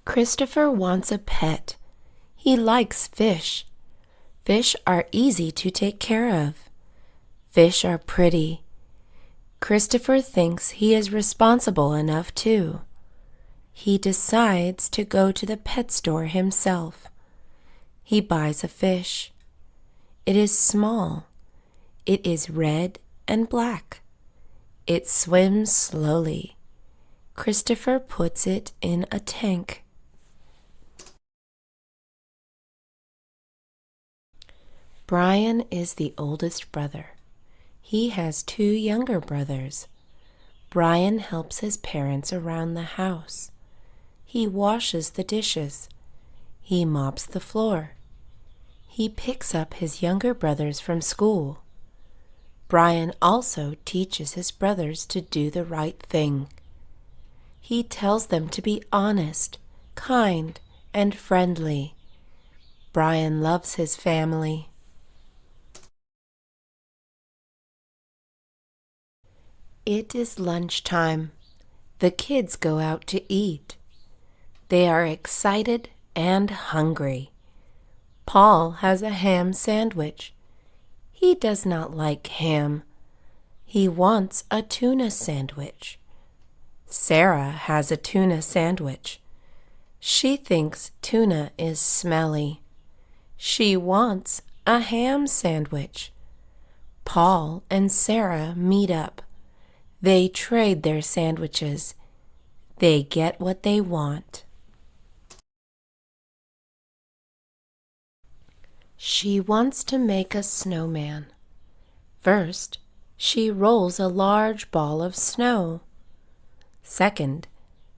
Christopher wants a pet. He likes fish. Fish are easy to take care of. Fish are pretty. Christopher thinks he is responsible enough too. He decides to go to the pet store himself. He buys a fish. It is small. It is red and black. It swims slowly. Christopher puts it in a tank. Brian is the oldest brother. He has 2 younger brothers. Brian helps his parents around the house. He washes the dishes. He mops the floor. He picks up his younger brothers from school. Brian also teaches his brothers to do the right thing. He tells them to be honest, kind, and friendly. Brian loves his family. It is lunchtime. The kids go out to eat. They are excited and hungry. Paul has a ham sandwich. He does not like ham. He wants a tuna sandwich. Sarah has a tuna sandwich. She thinks tuna is smelly. She wants a ham sandwich. Paul and Sarah meet up. They trade their sandwiches. They get what they want. She wants to make a snowman. First, she rolls a large ball of snow. Second,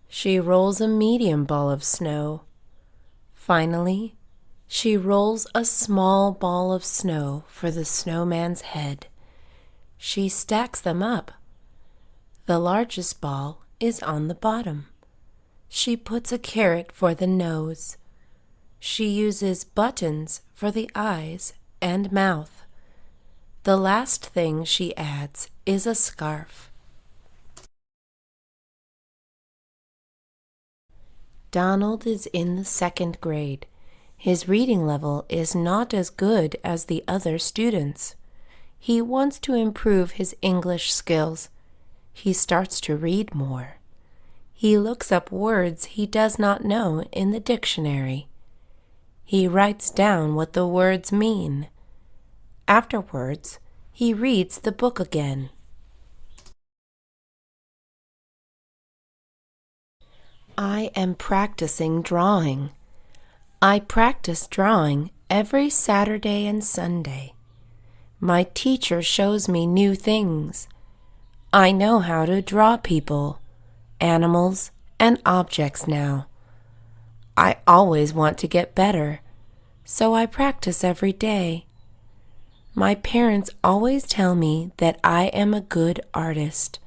she rolls a medium ball of snow. Finally, she rolls a small ball of snow for the snowman's head. She stacks them up. The largest ball is on the bottom. She puts a carrot for the nose. She uses buttons for the eyes and mouth. The last thing she adds is a scarf. Donald is in the 2nd grade. His reading level is not as good as the other students. He wants to improve his English skills. He starts to read more. He looks up words he does not know in the dictionary. He writes down what the words mean. Afterwards, he reads the book again. I am practicing drawing. I practice drawing every Saturday and Sunday. My teacher shows me new things. I know how to draw people, animals, and objects now. I always want to get better, so I practice every day. My parents always tell me that I am a good artist.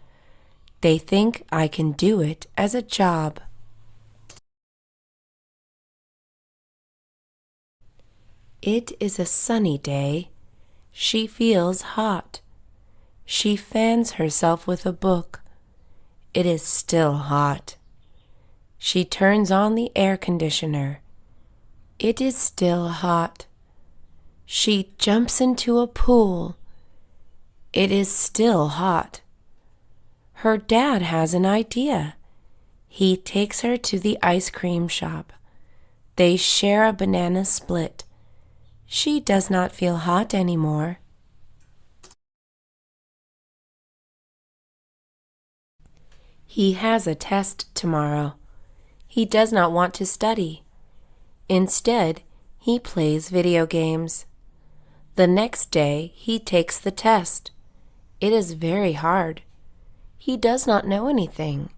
They think I can do it as a job. It is a sunny day. She feels hot. She fans herself with a book. It is still hot. She turns on the air conditioner. It is still hot. She jumps into a pool. It is still hot. Her dad has an idea. He takes her to the ice cream shop. They share a banana split. She does not feel hot anymore. He has a test tomorrow. He does not want to study. Instead, he plays video games. The next day, he takes the test. It is very hard. He does not know anything.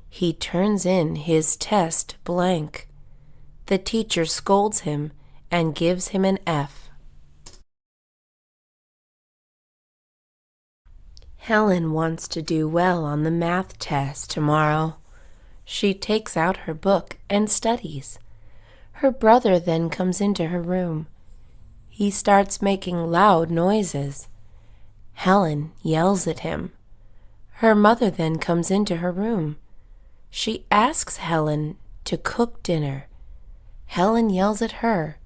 He turns in his test blank. The teacher scolds him and gives him an F. Helen wants to do well on the math test tomorrow. She takes out her book and studies. Her brother then comes into her room. He starts making loud noises. Helen yells at him. Her mother then comes into her room. She asks Helen to cook dinner. Helen yells at her.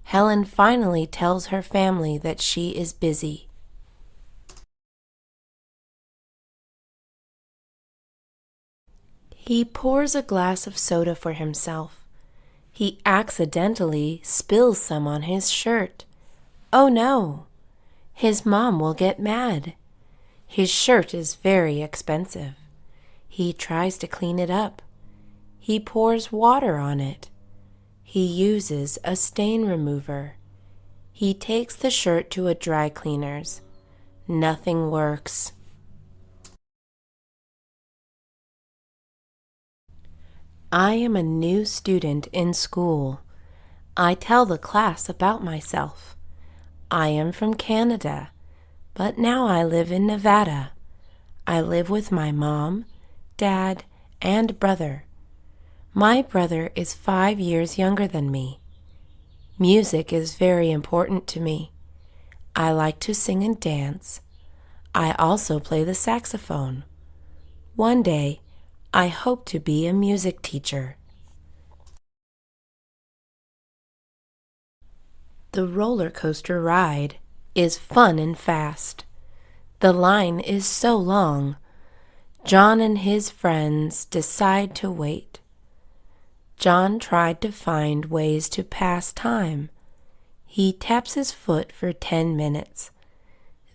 Helen finally tells her family that she is busy. He pours a glass of soda for himself. He accidentally spills some on his shirt. Oh no! His mom will get mad. His shirt is very expensive. He tries to clean it up. He pours water on it. He uses a stain remover. He takes the shirt to a dry cleaner's. Nothing works. I am a new student in school. I tell the class about myself. I am from Canada, but now I live in Nevada. I live with my mom, dad, and brother. My brother is 5 years younger than me. Music is very important to me. I like to sing and dance. I also play the saxophone. One day, I hope to be a music teacher. The roller coaster ride is fun and fast. The line is so long. John and his friends decide to wait. John tried to find ways to pass time. He taps his foot for 10 minutes.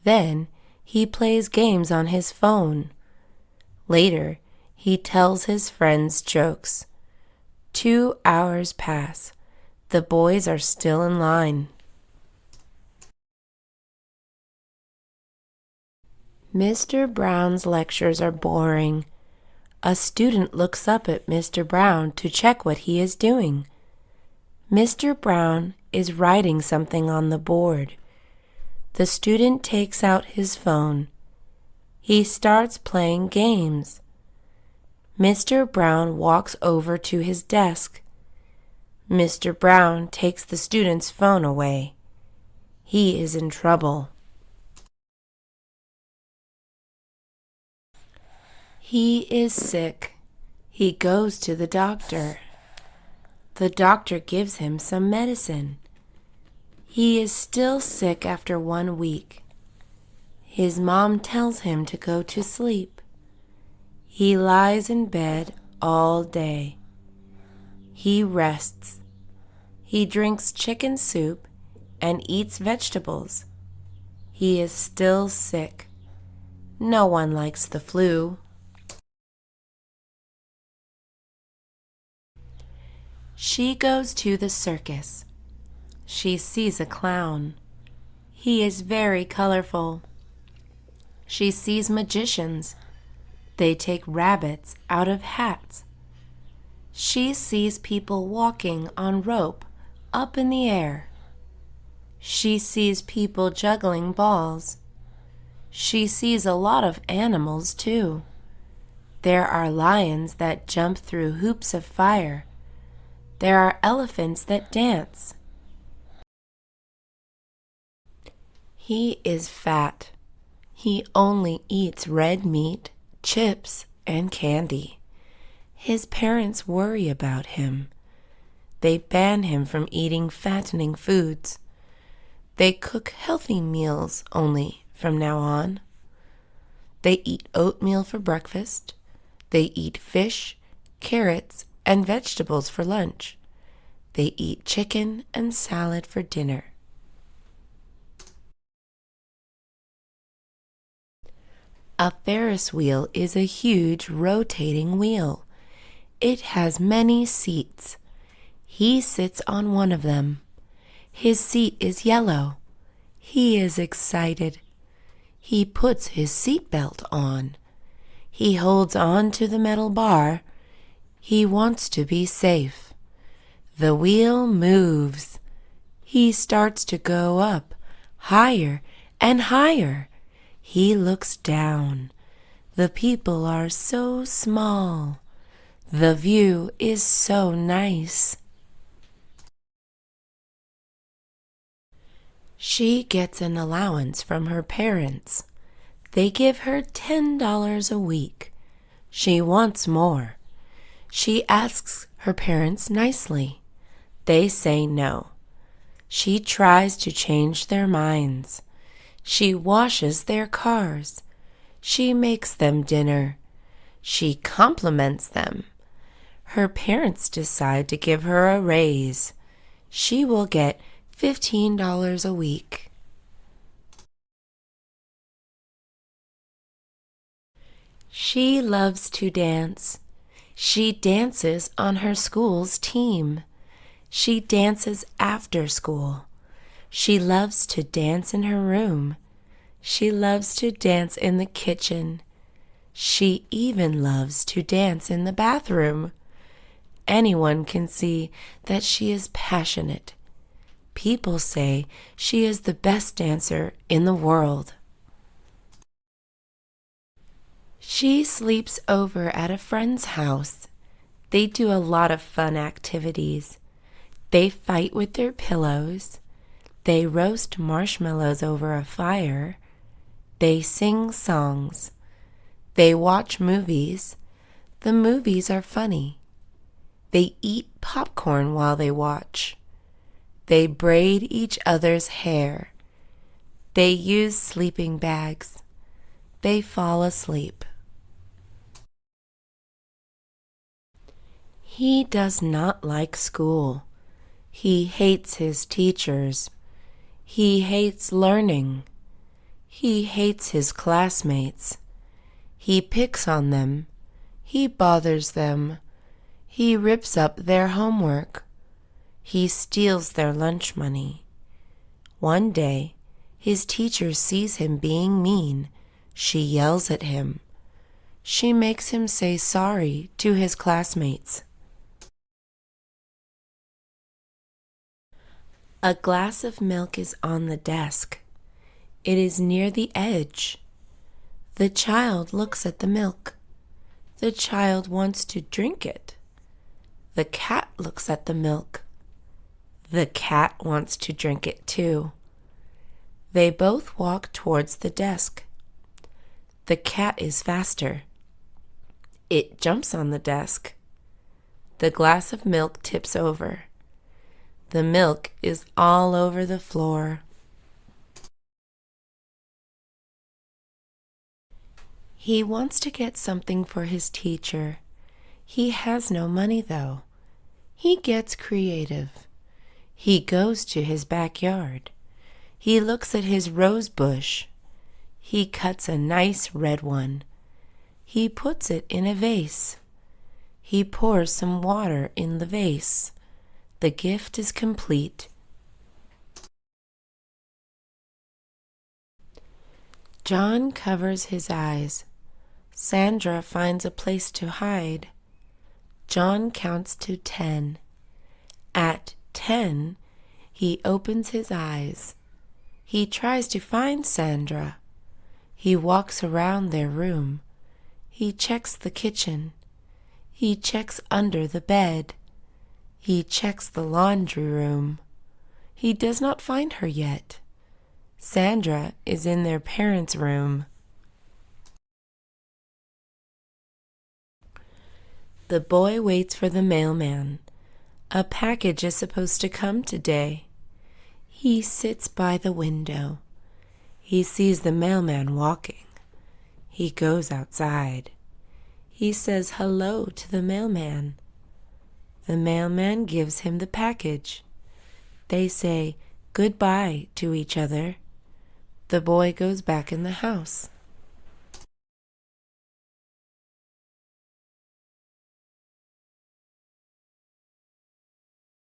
Then he plays games on his phone. Later, he tells his friends jokes. 2 hours pass. The boys are still in line. Mr. Brown's lectures are boring. A student looks up at Mr. Brown to check what he is doing. Mr. Brown is writing something on the board. The student takes out his phone. He starts playing games. Mr. Brown walks over to his desk. Mr. Brown takes the student's phone away. He is in trouble. He is sick. He goes to the doctor. The doctor gives him some medicine. He is still sick after 1 week. His mom tells him to go to sleep. He lies in bed all day. He rests. He drinks chicken soup and eats vegetables. He is still sick. No one likes the flu. She goes to the circus. She sees a clown. He is very colorful. She sees magicians. They take rabbits out of hats. She sees people walking on rope up in the air. She sees people juggling balls. She sees a lot of animals too. There are lions that jump through hoops of fire. There are elephants that dance. He is fat. He only eats red meat, chips, and candy. His parents worry about him. They ban him from eating fattening foods. They cook healthy meals only from now on. They eat oatmeal for breakfast. They eat fish, carrots, and vegetables for lunch. They eat chicken and salad for dinner. A Ferris wheel is a huge rotating wheel. It has many seats. He sits on one of them. His seat is yellow. He is excited. He puts his seatbelt on. He holds on to the metal bar. He wants to be safe. The wheel moves. He starts to go up, higher and higher. He looks down. The people are so small. The view is so nice. She gets an allowance from her parents. They give her $10 a week. She wants more. She asks her parents nicely. They say no. She tries to change their minds. She washes their cars. She makes them dinner. She compliments them. Her parents decide to give her a raise. She will get $15 a week. She loves to dance. She dances on her school's team. She dances after school. She loves to dance in her room. She loves to dance in the kitchen. She even loves to dance in the bathroom. Anyone can see that she is passionate. People say she is the best dancer in the world. She sleeps over at a friend's house. They do a lot of fun activities. They fight with their pillows. They roast marshmallows over a fire. They sing songs. They watch movies. The movies are funny. They eat popcorn while they watch. They braid each other's hair. They use sleeping bags. They fall asleep. He does not like school. He hates his teachers. He hates learning. He hates his classmates. He picks on them. He bothers them. He rips up their homework. He steals their lunch money. One day, his teacher sees him being mean. She yells at him. She makes him say sorry to his classmates. A glass of milk is on the desk. It is near the edge. The child looks at the milk. The child wants to drink it. The cat looks at the milk. The cat wants to drink it too. They both walk towards the desk. The cat is faster. It jumps on the desk. The glass of milk tips over. The milk is all over the floor. He wants to get something for his teacher. He has no money, though. He gets creative. He goes to his backyard. He looks at his rose bush. He cuts a nice red one. He puts it in a vase. He pours some water in the vase. The gift is complete. John covers his eyes. Sandra finds a place to hide. John counts to 10. At 10, he opens his eyes. He tries to find Sandra. He walks around their room. He checks the kitchen. He checks under the bed. He checks the laundry room. He does not find her yet. Sandra is in their parents' room. The boy waits for the mailman. A package is supposed to come today. He sits by the window. He sees the mailman walking. He goes outside. He says hello to the mailman. The mailman gives him the package. They say goodbye to each other. The boy goes back in the house.